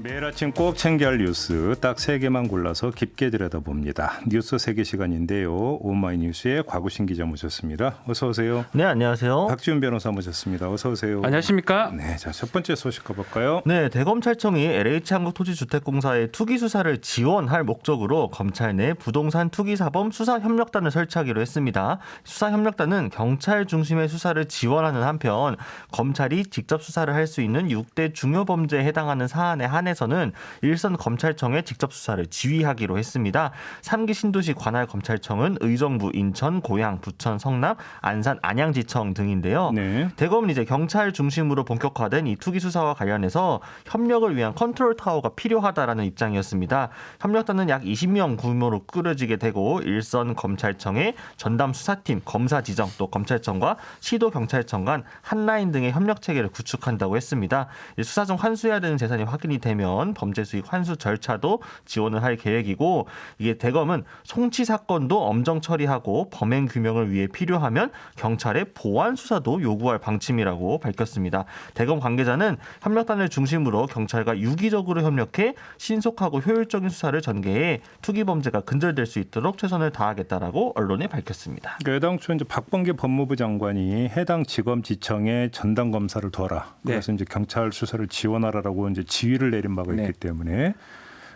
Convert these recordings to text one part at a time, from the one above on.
매일 아침 꼭 챙겨야 할 뉴스 딱 3개만 골라서 깊게 들여다봅니다. 뉴스 3개 시간인데요. 오마이뉴스의 곽우신 기자 모셨습니다. 어서 오세요. 네, 안녕하세요. 박지훈 변호사 모셨습니다. 어서 오세요. 안녕하십니까? 네, 자, 첫 번째 소식 가볼까요? 네, 대검찰청이 LH한국토지주택공사의 투기 수사를 지원할 목적으로 검찰 내 부동산 투기 사범 수사 협력단을 설치하기로 했습니다. 수사 협력단은 경찰 중심의 수사를 지원하는 한편 검찰이 직접 수사를 할 수 있는 6대 중요 범죄에 해당하는 사안에 한해서는 일선 검찰청에 직접 수사를 지휘하기로 했습니다. 3기 신도시 관할 검찰청은 의정부, 인천, 고양, 부천, 성남, 안산, 안양지청 등인데요. 네. 대검은 이제 경찰 중심으로 본격화된 이 투기 수사와 관련해서 협력을 위한 컨트롤 타워가 필요하다라는 입장이었습니다. 협력단은 약 20명 규모로 꾸려지게 되고 일선 검찰청의 전담 수사팀, 검사 지정, 또 검찰청과 시도 경찰청 간 한라인 등의 협력 체계를 구축한다고 했습니다. 수사 중 환수해야 되는 재산이 확인이 되면 범죄 수익 환수 절차도 지원을 할 계획이고, 이게 대검은 송치 사건도 엄정 처리하고 범행 규명을 위해 필요하면 경찰의 보완 수사도 요구할 방침이라고 밝혔습니다. 대검 관계자는 협력단을 중심으로 경찰과 유기적으로 협력해 신속하고 효율적인 수사를 전개해 투기 범죄가 근절될 수 있도록 최선을 다하겠다라고 언론에 밝혔습니다. 그러니까 애당초 이제 박범계 법무부 장관이 해당 지검지청에 전담 검사를 둬라. 그래서 이제 경찰 수사를 지원하라라고 이제 지휘를 내린 바가 있기 때문에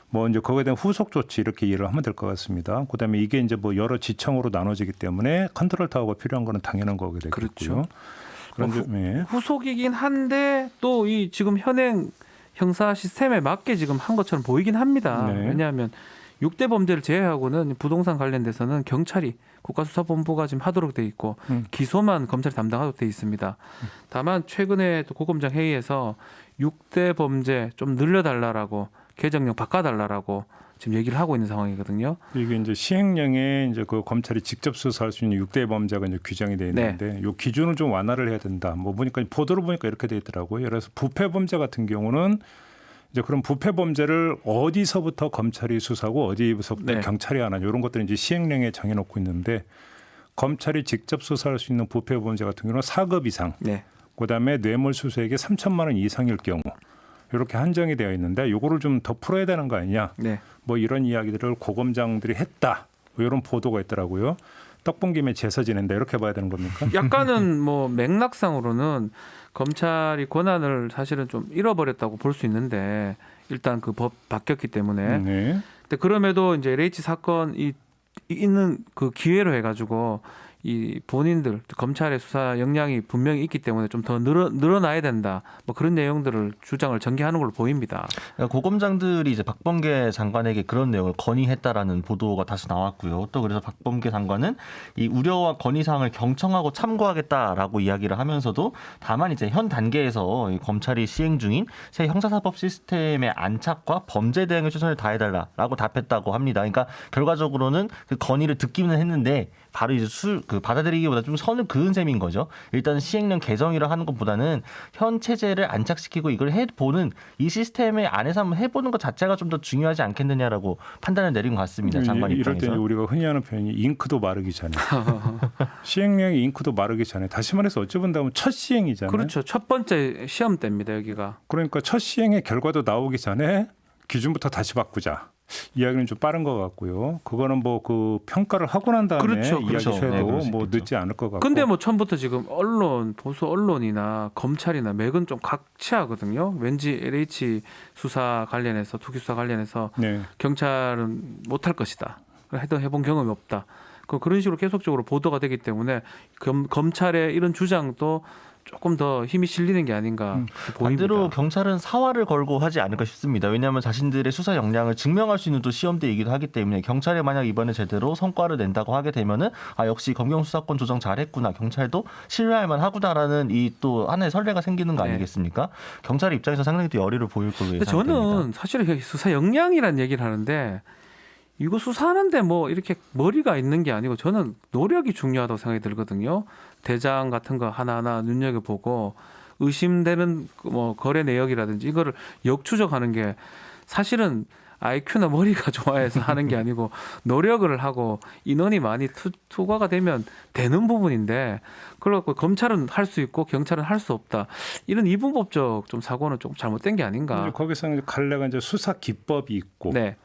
뭐 이제 거기에 대한 후속 조치 이렇게 이해를 하면 될 것 같습니다. 그다음에 이게 이제 뭐 여러 지청으로 나눠지기 때문에 컨트롤 타워가 필요한 거는 당연한 거게 되겠고요. 그렇죠. 그런데 후속이긴 한데 또 이 지금 현행 형사 시스템에 맞게 지금 한 것처럼 보이긴 합니다. 네. 왜냐하면 6대 범죄를 제외하고는 부동산 관련돼서는 경찰이 국가수사본부가 지금 하도록 돼 있고 기소만 검찰이 담당하도록 돼 있습니다. 다만 최근에 또 고검장 회의에서 6대 범죄 좀 늘려달라라고 개정령 바꿔달라라고 지금 얘기를 하고 있는 상황이거든요. 이게 이제 시행령에 이제 그 검찰이 직접 수사할 수 있는 6대 범죄가 이제 규정이 되어 있는데 요 기준을 좀 완화를 해야 된다. 뭐 보니까 보도를 보니까 이렇게 돼 있더라고요. 그래서 부패 범죄 같은 경우는 이제 그럼 부패 범죄를 어디서부터 검찰이 수사하고 어디서부터 경찰이 하나 이런 것들은 이제 시행령에 정해놓고 있는데 검찰이 직접 수사할 수 있는 부패 범죄 같은 경우는 4급 이상, 그다음에 뇌물수수액이 3천만 원 이상일 경우 이렇게 한정이 되어 있는데 요거를 좀 더 풀어야 되는 거 아니냐. 뭐 이런 이야기들을 고검장들이 했다. 뭐 이런 보도가 있더라고요. 떡본 김에 제사 지낸다 이렇게 봐야 되는 겁니까? 약간은 뭐 맥락상으로는 검찰이 권한을 사실은 좀 잃어버렸다고 볼 수 있는데 일단 그 법 바뀌었기 때문에. 근데 그럼에도 이제 LH 사건이 있는 그 기회로 해가지고 이 본인들 검찰의 수사 역량이 분명히 있기 때문에 좀 더 늘어나야 된다. 뭐 그런 내용들을 주장을 전개하는 걸로 보입니다. 고검장들이 이제 박범계 장관에게 그런 내용을 건의했다라는 보도가 다시 나왔고요. 또 그래서 박범계 장관은 이 우려와 건의 사항을 경청하고 참고하겠다라고 이야기를 하면서도 다만 이제 현 단계에서 이 검찰이 시행 중인 새 형사사법 시스템의 안착과 범죄 대응에 최선을 다해달라라고 답했다고 합니다. 그러니까 결과적으로는 그 건의를 듣기는 했는데 바로 이제 받아들이기보다 좀 선을 그은 셈인 거죠. 일단 시행령 개정이라 하는 것보다는 현 체제를 안착시키고 이걸 해보는 이 시스템의 안에서 한번 해보는 것 자체가 좀 더 중요하지 않겠느냐라고 판단을 내린 것 같습니다. 장관 입장에서. 이럴 때 우리가 흔히 하는 표현이 잉크도 마르기 전에. 시행령이 잉크도 마르기 전에. 다시 말해서 어찌 본다면 첫 시행이잖아요. 그렇죠. 첫 번째 시험 때입니다. 여기가. 그러니까 첫 시행의 결과도 나오기 전에 기준부터 다시 바꾸자. 이야기는 좀 빠른 것 같고요. 그거는 뭐 그 평가를 하고 난 다음에 이야기해도 뭐 늦지 않을 것 같고. 근데 뭐 처음부터 지금 보수 언론이나 검찰이나 맥은 좀 각치하거든요. 왠지 LH 수사 관련해서 투기 수사 관련해서 경찰은 못할 것이다. 해본 경험이 없다. 그런 식으로 계속적으로 보도가 되기 때문에 검찰의 이런 주장도 조금 더 힘이 실리는 게 아닌가 보입니다. 반대로 경찰은 사활을 걸고 하지 않을까 싶습니다. 왜냐하면 자신들의 수사 역량을 증명할 수 있는 또 시험대이기도 하기 때문에 경찰이 만약 이번에 제대로 성과를 낸다고 하게 되면은 역시 검경 수사권 조정 잘했구나, 경찰도 신뢰할 만하구나라는 이 또 하나의 선례가 생기는 거 아니겠습니까? 경찰의 입장에서 상당히 또 열의를 보일 걸로 예상됩니다. 저는 사실은 수사 역량이라는 얘기를 하는데 이거 수사하는데 뭐 이렇게 머리가 있는 게 아니고 저는 노력이 중요하다고 생각이 들거든요. 대장 같은 거 하나하나 눈여겨보고 의심되는 뭐 거래 내역이라든지 이거를 역추적하는 게 사실은 IQ나 머리가 좋아해서 하는 게 아니고 노력을 하고 인원이 많이 투과가 되면 되는 부분인데 그래갖고 검찰은 할 수 있고 경찰은 할 수 없다. 이런 이분법적 좀 사고는 조금 잘못된 게 아닌가. 거기서 이제 갈래가 이제 수사 기법이 있고 네.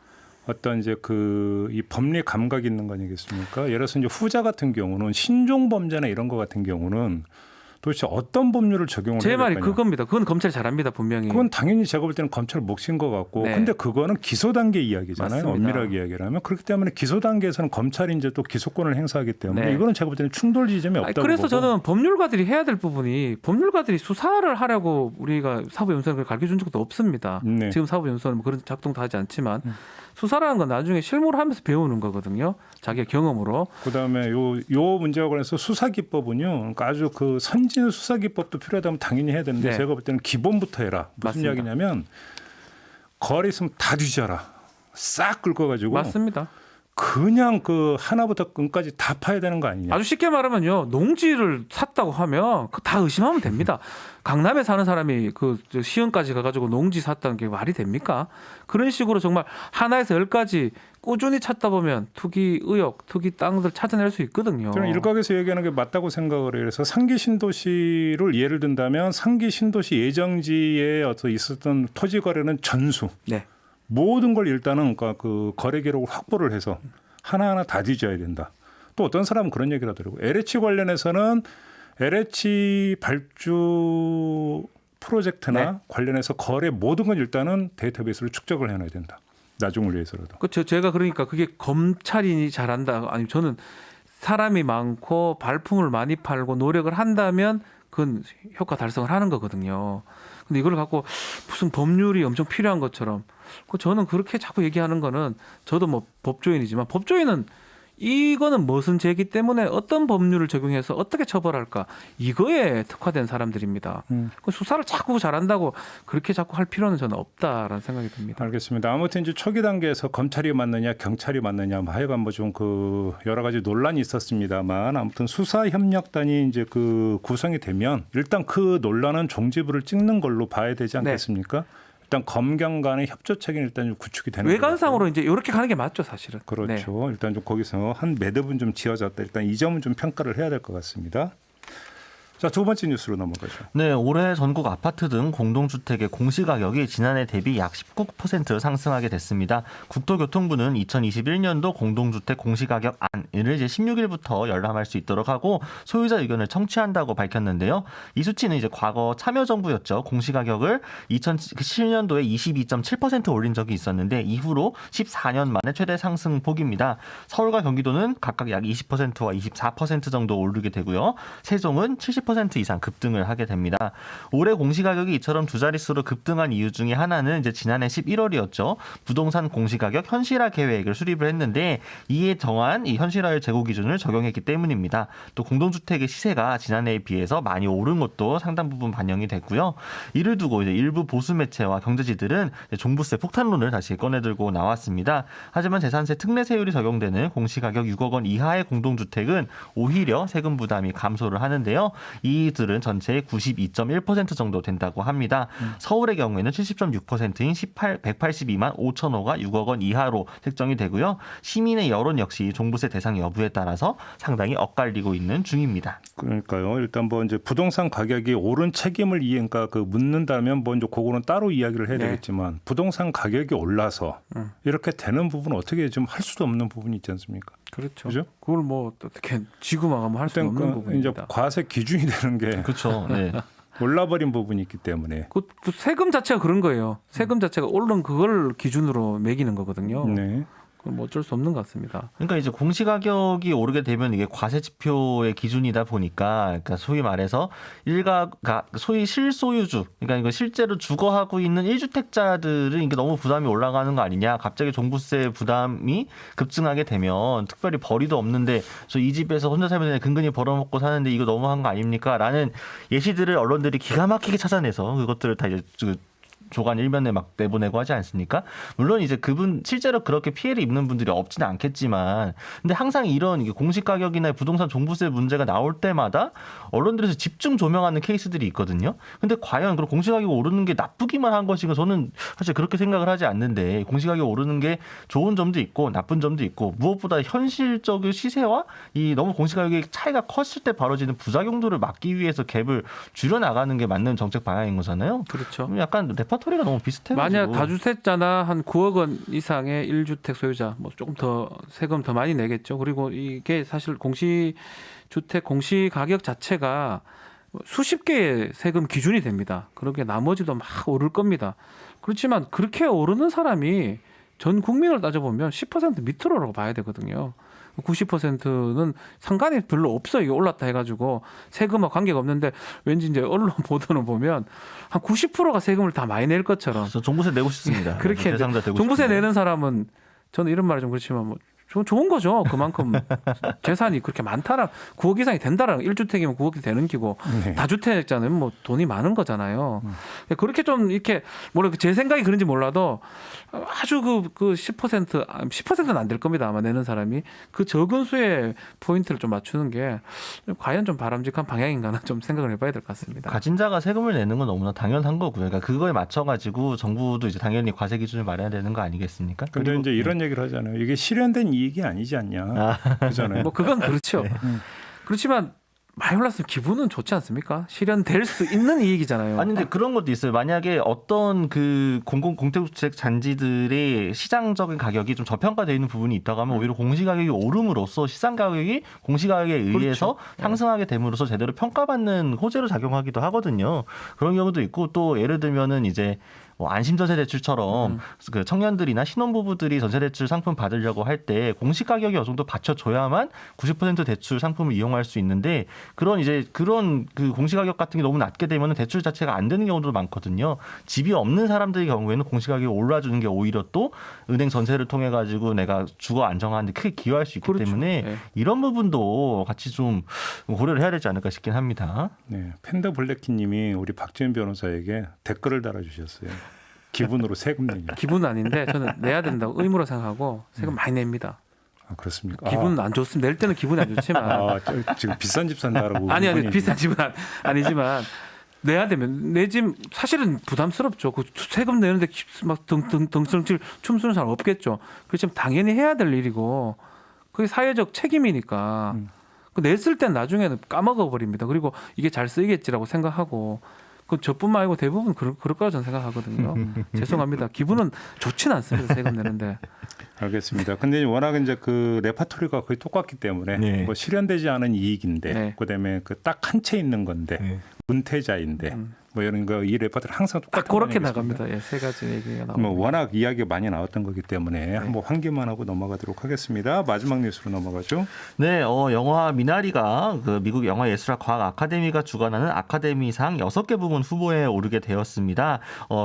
어떤 이제 이 법리 감각이 있는 거 아니겠습니까? 예를 들어서 이제 후자 같은 경우는 신종 범죄나 이런 거 같은 경우는 도대체 어떤 법률을 적용을 제 해야 말이 될까요? 그겁니다. 그건 검찰이 잘합니다. 분명히. 그건 당연히 제가 볼 때는 검찰 몫인 것 같고, 네. 근데 그거는 기소 단계 이야기잖아요. 맞습니다. 엄밀하게 이야기를 하면 그렇기 때문에 기소 단계에서는 검찰이 이제 또 기소권을 행사하기 때문에 네. 이거는 제가 볼 때는 충돌 지점이 없다고 그래서 보고. 저는 법률가들이 해야 될 부분이 법률가들이 수사를 하려고 우리가 사법연수원을 가르쳐준 적도 없습니다. 네. 지금 사법연수원은 뭐 그런 작동도 하지 않지만 수사라는 건 나중에 실무를 하면서 배우는 거거든요. 자기의 경험으로. 그다음에 요 문제와 관해서 수사 기법은요. 그러니까 아주 그 선진 수사 기법도 필요하다면 당연히 해야 되는데 네. 제가 볼 때는 기본부터 해라. 무슨 맞습니다. 이야기냐면 거리 있으면 다 뒤져라. 싹 긁어가지고 맞습니다. 그냥 그 하나부터 끝까지 다 파야 되는 거 아니냐. 아주 쉽게 말하면요. 농지를 샀다고 하면 다 의심하면 됩니다. 강남에 사는 사람이 저 시흥까지 가가지고 농지 샀다는 게 말이 됩니까? 그런 식으로 정말 하나에서 10가지 꾸준히 찾다 보면 투기 의혹, 투기 땅들 찾아낼 수 있거든요. 저는 일각에서 얘기하는 게 맞다고 생각을 해요. 그래서 상기 신도시를 예를 든다면 상기 신도시 예정지에 있었던 토지 거래는 전수. 네. 모든 걸 일단은 그러니까 그 거래 기록을 확보를 해서 하나하나 다 뒤져야 된다. 또 어떤 사람은 그런 얘기를 하더라고요. LH 관련해서는 LH 발주 프로젝트나 네. 관련해서 거래 모든 건 일단은 데이터베이스로 축적을 해놔야 된다. 나중을 위해서라도. 그렇죠. 제가 그러니까 그게 검찰이 잘한다. 아니 저는 사람이 많고 발품을 많이 팔고 노력을 한다면 그건 효과 달성을 하는 거거든요. 근데 이걸 갖고 무슨 법률이 엄청 필요한 것처럼 저는 그렇게 자꾸 얘기하는 거는 저도 뭐 법조인이지만 법조인은 이거는 무슨 죄이기 때문에 어떤 법률을 적용해서 어떻게 처벌할까 이거에 특화된 사람들입니다. 그 수사를 자꾸 잘한다고 그렇게 자꾸 할 필요는 저는 없다라는 생각이 듭니다. 알겠습니다. 아무튼 이제 초기 단계에서 검찰이 맞느냐 경찰이 맞느냐 뭐 하여간 뭐 좀 그 여러 가지 논란이 있었습니다만 아무튼 수사협력단이 이제 그 구성이 되면 일단 그 논란은 종지부를 찍는 걸로 봐야 되지 않겠습니까? 일단 검경 간의 협조책이 일단 좀 구축이 되는 외관상으로 이제 이렇게 가는 게 맞죠, 사실은. 그렇죠. 네. 일단 좀 거기서 한 매듭은 좀 지어졌다. 일단 이 점은 좀 평가를 해야 될 것 같습니다. 자, 두 번째 뉴스로 넘어가죠. 네, 올해 전국 아파트 등 공동주택의 공시가격이 지난해 대비 약 19% 상승하게 됐습니다. 국토교통부는 2021년도 공동주택 공시가격 안을 이제 16일부터 열람할 수 있도록 하고 소유자 의견을 청취한다고 밝혔는데요. 이 수치는 이제 과거 참여정부였죠. 공시가격을 2007년도에 22.7% 올린 적이 있었는데 이후로 14년 만에 최대 상승폭입니다. 서울과 경기도는 각각 약 20%와 24% 정도 오르게 되고요. 세종은 70% 이상 급등을 하게 됩니다. 올해 공시가격이 이처럼 두 자릿수로 급등한 이유 중에 하나는 이제 지난해 11월이었죠. 부동산 공시가격 현실화 계획을 수립을 했는데 이에 정한 이 현실화율 재고 기준을 적용했기 때문입니다. 또 공동주택의 시세가 지난해에 비해서 많이 오른 것도 상당 부분 반영이 됐고요. 이를 두고 이제 일부 보수 매체와 경제지들은 종부세 폭탄론을 다시 꺼내들고 나왔습니다. 하지만 재산세 특례세율이 적용되는 공시가격 6억 원 이하의 공동주택은 오히려 세금 부담이 감소를 하는데요. 이들은 전체의 92.1% 정도 된다고 합니다. 서울의 경우에는 70.6%인 182만 5천 호가 6억 원 이하로 책정이 되고요. 시민의 여론 역시 종부세 대상 여부에 따라서 상당히 엇갈리고 있는 중입니다. 그러니까요. 일단 뭐 이제 부동산 가격이 오른 책임을 그러니까 그 묻는다면 뭐 이제 그거는 따로 이야기를 해야 네. 되겠지만 부동산 가격이 올라서 이렇게 되는 부분은 어떻게 좀 할 수도 없는 부분이 있지 않습니까? 그렇죠. 그죠? 그걸 뭐 어떻게 지구 마감할 수 없는 이제 부분입니다. 과세 기준이 되는 게 그렇죠. 네. 올라버린 부분이 있기 때문에. 그 세금 자체가 그런 거예요. 세금 자체가 오른 그걸 기준으로 매기는 거거든요. 네. 그건 뭐 어쩔 수 없는 것 같습니다. 그러니까 이제 공시가격이 오르게 되면 이게 과세 지표의 기준이다 보니까, 그러니까 소위 말해서 소위 실소유주, 그러니까 이거 실제로 주거하고 있는 1주택자들은 이게 너무 부담이 올라가는 거 아니냐, 갑자기 종부세 부담이 급증하게 되면 특별히 벌이도 없는데 저 이 집에서 혼자 살면 근근히 벌어먹고 사는데 이거 너무한 거 아닙니까? 라는 예시들을 언론들이 기가 막히게 찾아내서 그것들을 다 이제 조간 일면에 막 내보내고 하지 않습니까? 물론 이제 그분 실제로 그렇게 피해를 입는 분들이 없지는 않겠지만, 근데 항상 이런 이게 공시 가격이나 부동산 종부세 문제가 나올 때마다 언론들에서 집중 조명하는 케이스들이 있거든요. 근데 과연 그런 공시 가격이 오르는 게 나쁘기만 한 것인가? 저는 사실 그렇게 생각을 하지 않는데, 공시 가격이 오르는 게 좋은 점도 있고 나쁜 점도 있고, 무엇보다 현실적인 시세와 이 너무 공시 가격의 차이가 컸을 때 벌어지는 부작용들을 막기 위해서 갭을 줄여 나가는 게 맞는 정책 방향인 거잖아요. 그렇죠. 약간 레퍼토리가 너무 비슷해가지고. 만약 다주택자나 한 9억 원 이상의 1주택 소유자 뭐 조금 더 세금 더 많이 내겠죠. 그리고 이게 사실 공시주택 공시 가격 자체가 수십 개의 세금 기준이 됩니다. 그렇게 나머지도 막 오를 겁니다. 그렇지만 그렇게 오르는 사람이 전 국민을 따져보면 10% 밑으로라고 봐야 되거든요. 90%는 상관이 별로 없어요. 이게 올랐다 해가지고 세금과 관계가 없는데, 왠지 이제 언론 보도는 보면 한 90%가 세금을 다 많이 낼 것처럼. 저 종부세 내고 싶습니다. 그렇게 대상자 되고 종부세 싶은데. 내는 사람은, 저는 이런 말이 좀 그렇지만 뭐 좋은 거죠. 그만큼 재산이 그렇게 많다라, 9억 이상이 된다라, 1주택이면 9억이 되는 기고, 네. 다주택자는 뭐 돈이 많은 거잖아요. 그렇게 좀 이렇게 뭐래, 제 생각이 그런지 몰라도 아주 그 10%는 안 될 겁니다. 아마 내는 사람이 그 적은 수의 포인트를 좀 맞추는 게 과연 좀 바람직한 방향인가는 좀 생각을 해봐야 될 것 같습니다. 가진 자가 세금을 내는 건 너무나 당연한 거고요. 그러니까 그거에 맞춰가지고 정부도 이제 당연히 과세 기준을 마련해야 되는 거 아니겠습니까? 근데 이제 이런 얘기를 하잖아요. 이게 실현된 이익이 아니지 않냐. 그잖아요. 뭐 그건 그렇죠. 그렇지만 많이 올랐으면 기분은 좋지 않습니까? 실현될 수 있는 이익이잖아요. 아니 근데 그런 것도 있어요. 만약에 어떤 그 공공주택 잔지들의 시장적인 가격이 좀 저평가되어 있는 부분이 있다고 하면 오히려 공시 가격이 오름으로써 시장 가격이 공시 가격에 의해서 상승하게 됨으로써 제대로 평가받는 호재로 작용하기도 하거든요. 그런 경우도 있고, 또 예를 들면은 이제 뭐 안심전세대출처럼 그 청년들이나 신혼부부들이 전세대출 상품 받으려고 할 때 공시 가격이 어느 정도 받쳐줘야만 90% 대출 상품을 이용할 수 있는데, 그런 그 공시 가격 같은 게 너무 낮게 되면 대출 자체가 안 되는 경우도 많거든요. 집이 없는 사람들의 경우에는 공시 가격이 올라주는 게 오히려 또 은행 전세를 통해 가지고 내가 주거 안정화하는데 크게 기여할 수 있기 그렇죠. 때문에 네. 이런 부분도 같이 좀 고려를 해야 되지 않을까 싶긴 합니다. 네, 팬더 블랙키님이 우리 박지은 변호사에게 댓글을 달아주셨어요. 기분으로 세금 내냐. 기분은 아닌데 저는 내야 된다고 의무로 생각하고 세금 많이 냅니다. 아, 그렇습니까? 기분은 안 좋습니다. 낼 때는 기분이 안 좋지만 지금 비싼 집 산다라고. 아니 이분이 비싼 집은 아니지만 내야 되면, 내 집 사실은 부담스럽죠. 그 세금 내는데 막 등등등등칠 춤추는 사람 없겠죠. 그렇지만 당연히 해야 될 일이고 그게 사회적 책임이니까 그 냈을 땐 나중에는 까먹어 버립니다. 그리고 이게 잘 쓰이겠지라고 생각하고. 그 저뿐만 아니고 대부분 그럴 거라 저는 생각하거든요. 죄송합니다. 기분은 좋지는 않습니다. 세금 내는데. 알겠습니다. 근데 워낙 이제 그 레파토리가 거의 똑같기 때문에 네. 뭐 실현되지 않은 이익인데, 네. 그다음에 그 딱 한 채 있는 건데, 네. 은퇴자인데, 뭐 이런 거 이 레파토리 항상 딱 똑같은 그렇게 거 아니겠습니까? 나갑니다. 예, 세 가지 얘기가 나옵니다. 뭐 워낙 이야기가 많이 나왔던 거기 때문에 한번 환기만 하고 넘어가도록 하겠습니다. 마지막 뉴스로 넘어가죠. 네, 영화 미나리가 그 미국 영화예술학 과학 아카데미가 주관하는 아카데미상 6개 부문 후보에 오르게 되었습니다.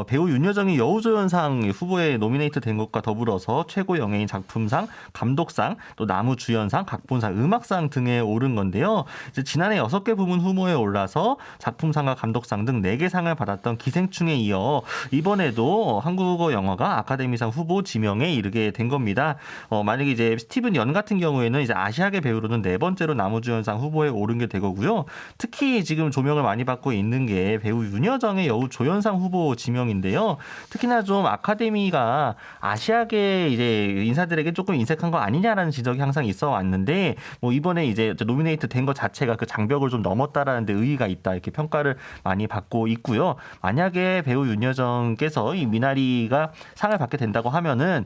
배우 윤여정이 여우조연상 후보에 노미네이트 된 것과 더불어서 최고 영예인 작품상, 감독상, 또 나무주연상, 각본상, 음악상 등에 오른 건데요. 이제 지난해 6개 부문 후보에 올라서 작품상과 감독상 등 4개 상을 받았던 기생충에 이어 이번에도 한국어 영화가 아카데미상 후보 지명에 이르게 된 겁니다. 만약에 이제 스티븐 연 같은 경우에는 이제 아시아계 배우로는 4번째로 나무주연상 후보에 오른 게 되고요. 특히 지금 조명을 많이 받고 있는 게 배우 윤여정의 여우조연상 후보 지명인데요. 특히나 좀 아카데미가 아시아계 이제 인사들에게 조금 인색한 거 아니냐라는 지적이 항상 있어 왔는데, 뭐 이번에 이제 노미네이트 된 것 자체가 그 장벽을 좀 넘었다라는 데 의의가 있다, 이렇게 평가를 많이 받고 있고요. 만약에 배우 윤여정께서 이 미나리가 상을 받게 된다고 하면은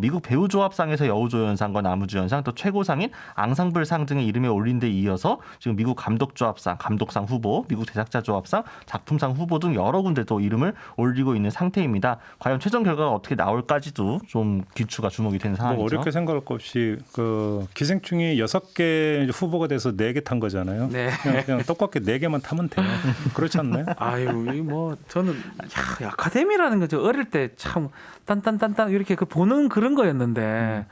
미국 배우조합상에서 여우조연상과 나무주연상, 또 최고상인 앙상블상 등의 이름에 올린 데 이어서 지금 미국 감독조합상, 감독상 후보, 미국 제작자조합상, 작품상 후보 등 여러 군데 또 이름을 올리고 있는 상태입니다. 과연 최종 결과가 어떻게 나올까지도 좀 귀추가 주목이 되는 상황이죠. 뭐 어렵게 생각할 것 없이 그 기생충이 6개 후보가 돼서 4개 탄 거잖아요. 네. 그냥 똑같게 4개만 타면 돼요. 그렇지 않나요? 아유, 이 뭐 저는 야, 아카데미라는 거 저 어릴 때 참 딴딴딴딴 이렇게 그 보는 그런 거였는데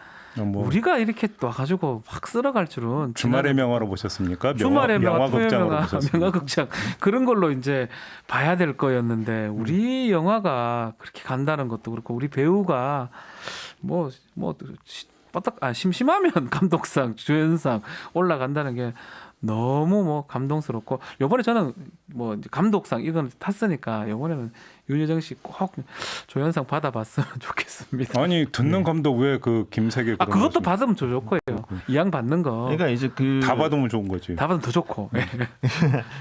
뭐 우리가 이렇게 와가지고 확 쓸어갈 줄은 주말의 명화로 보셨습니까? 주말의 명화, 토요일 명화극장으로 명화, 보셨습니까? 명화극장 그런 걸로 이제 봐야 될 거였는데 우리 영화가 그렇게 간다는 것도 그렇고 우리 배우가 심심하면 감독상, 주연상 올라간다는 게 너무 뭐 감동스럽고 이번에 저는 뭐 이제 감독상 이건 탔으니까 이번에는 윤여정 씨 꼭 조연상 받아봤으면 좋겠습니다. 아니 듣는 감독 왜 그 김세계 그런 그것도 것을- 받으면 더 좋고요. 이양 받는 거. 그러니까 이제 다 받으면 좋은 거지. 다 받으면 더 좋고.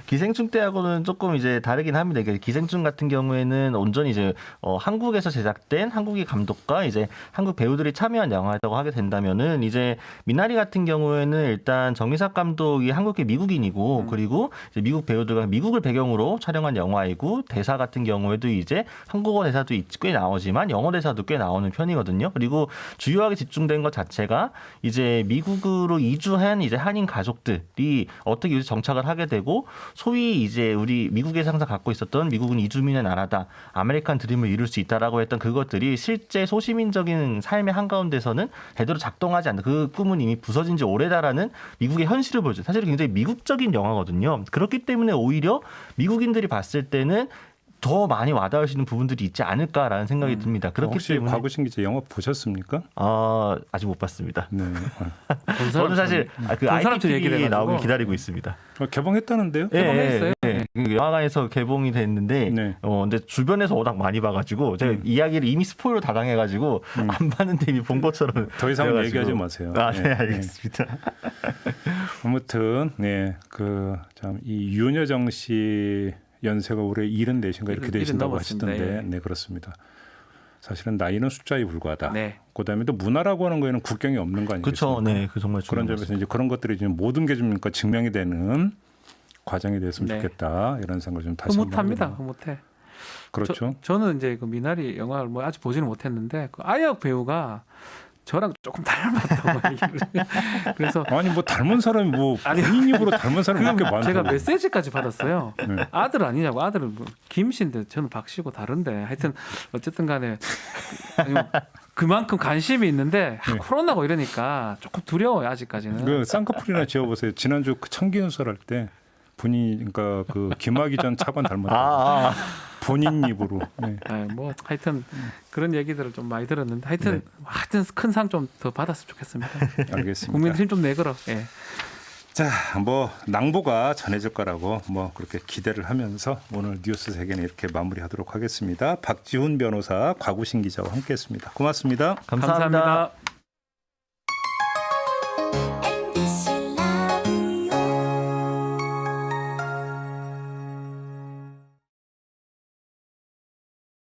기생충 때하고는 조금 이제 다르긴 합니다. 그러니까 기생충 같은 경우에는 온전히 이제 한국에서 제작된 한국의 감독과 이제 한국 배우들이 참여한 영화라고 하게 된다면은 이제 미나리 같은 경우에는 일단 정미삭 감독이 한국계 미국인이고 그리고 이제 미국 배우들과 미국을 배경으로 촬영한 영화이고 대사 같은 경우에도 이제 한국어 대사도 꽤 나오지만 영어 대사도 꽤 나오는 편이거든요. 그리고 주요하게 집중된 것 자체가 이제 미국으로 이주한 이제 한인 가족들이 어떻게 여기서 정착을 하게 되고 소위 이제 우리 미국에서 항상 갖고 있었던 미국은 이주민의 나라다, 아메리칸 드림을 이룰 수 있다라고 했던 그것들이 실제 소시민적인 삶의 한가운데서는 제대로 작동하지 않는 그 꿈은 이미 부서진 지 오래다라는 미국의 현실을 보여줘요. 사실 굉장히 미국적인 영화거든요. 그렇기 때문에 오히려 미국인들이 봤을 때는 더 많이 와닿을 수 있는 부분들이 있지 않을까라는 생각이 듭니다. 그렇기 혹시 때문에 과구신 기자 영화 보셨습니까? 아직 못 봤습니다. 네. 저는 사실 그 본 사람처럼 IPTV 얘기를 해가지고. 나오길 기다리고 있습니다. 개봉했다는데요? 개봉했어요? 그 영화관에서 개봉이 됐는데, 네. 근데 주변에서 워낙 많이 봐가지고 제가 이야기를 이미 스포일러 다 당해가지고 안 봤는데 이미 본 것처럼. 더 이상 돼가지고. 얘기하지 마세요. 네, 알겠습니다. 아무튼 참 이 윤여정 씨 연세가 올해 74인가 이렇게 되신다고 넘었습니다. 하시던데, 예. 네 그렇습니다. 사실은 나이는 숫자에 불과하다. 네. 그다음에 또 문화라고 하는 거에는 국경이 없는 거 아니겠습니까? 그렇죠. 네, 그 정말 그런 중요한 점에서 이제 그런 것들이 지금 모든 게 좀 증명이 되는 과정이 됐으면 네. 좋겠다 이런 생각을 좀 다시 한번 흐뭇합니다. 하게 됩니다. 흐뭇해. 그렇죠. 저는 이제 그 미나리 영화를 뭐 아직 보지는 못했는데 그 아역 배우가 저랑 조금 닮았다고 얘기를. 그래서 아니 뭐 닮은 사람이 뭐 아니, 본인 입으로 닮은 사람이 그렇게 많다고. 제가 메시지까지 받았어요. 네. 아들 아니냐고. 아들은 뭐 김씨인데 저는 박씨고 다른데 하여튼 어쨌든 간에 그만큼 관심이 있는데 네. 코로나고 이러니까 조금 두려워요 아직까지는. 그 쌍꺼풀이나 지어보세요. 지난주 그 청기누설 할 때 본인 그러니까 그 김학의 전 차관 닮았다. 본인 입으로. 네. 뭐 하여튼 그런 얘기들을 좀 많이 들었는데 하여튼 큰 상 좀 더 받았으면 좋겠습니다. 알겠습니다. 국민들 좀 내걸어. 예. 자, 뭐 낭보가 전해질 거라고 뭐 그렇게 기대를 하면서 오늘 뉴스 세계는 이렇게 마무리하도록 하겠습니다. 박지훈 변호사, 과구신 기자와 함께했습니다. 고맙습니다. 감사합니다.